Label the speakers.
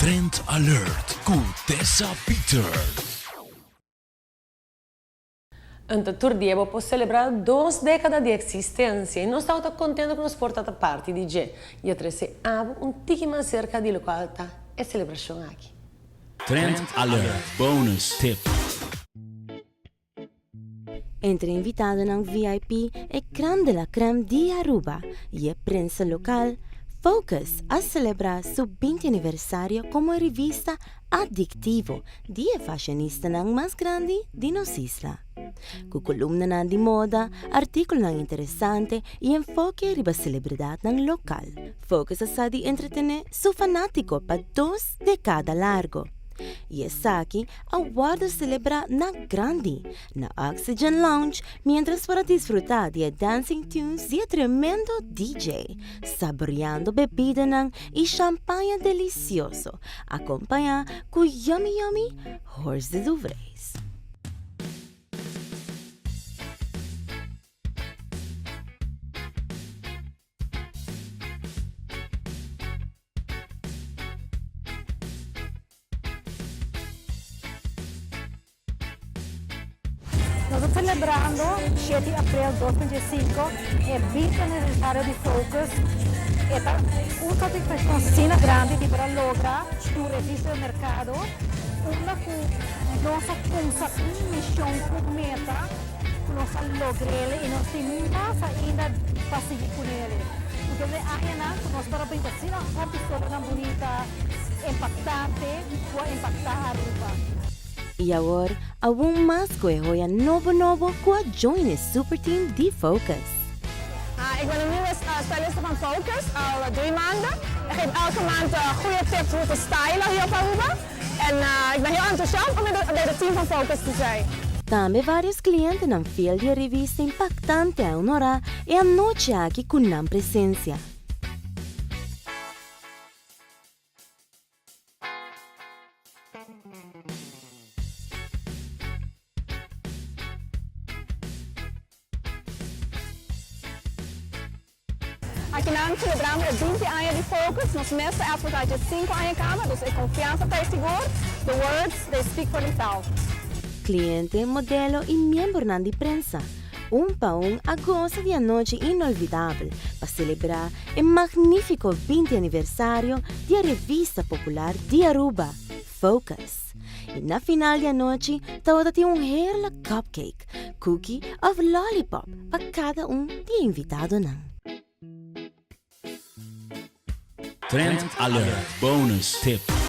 Speaker 1: Trend Alert con Tessa Peters.
Speaker 2: Ante Turdiebo può celebrare 2 décadas di existência e non stavo contento con portata parte di G. Io trese un ticchino cerca di località e celebrazione aqui.
Speaker 1: Trend Alert Bonus Tip.
Speaker 3: Entre invitado ng VIP e crème de la crème di Aruba e a prensa local, Focus a celebrar su 20 aniversario como revista addictivo di fashionista ng mas grande di nos isla. Con columna na di moda, articolo ng interessante e enfoque riba celebridad ng local. Focus a di entretener su fanático pa 2 décadas largo. E aquí aguarda celebrar na grande, na Oxygen Lounge, mientras para disfrutar de dancing tunes de tremendo DJ, saboreando bebida ng e champagne delicioso, acompanhar com yummy horse de Duvreis.
Speaker 4: Nosotros celebrando 7 de abril de 2025 el 20 aniversario de Focus. Esta una cocina grande para lograr un registro de mercado. Una nossa missão com meta, nós logramos e nós temos mais ainda para seguir com ele. Porque nós para bem assim, uma pessoa tão bonita, impactante, pode impactar a Aruba.
Speaker 3: E agora, aún mais joia novo com a Join Super Team de Focus.
Speaker 5: Ik ben een nieuwe styliste van Focus, al 3 maanden. Ik geef elke maand goede tips hoe te stylen hier op Aruba. En ik ben heel enthousiast om bij het team van Focus te zijn.
Speaker 3: Também vários clientes não fiel de revista impactante a honorar e a noite aqui com a presença.
Speaker 5: Aqui nós celebramos 20 anos de Focus. Nós mesmos advertising de 5 anos cada, dus a confiança está seguro. The words, they speak for themselves.
Speaker 3: Cliente, modelo e membro de prensa. Pa a goza de a noite inolvidável para celebrar o magnífico 20 aniversário da revista popular de Aruba, Focus. E na final da noite, toda tem heerlijk cupcake, cookie of lollipop para cada de invitado não.
Speaker 1: Trend Alert Bonus Tip.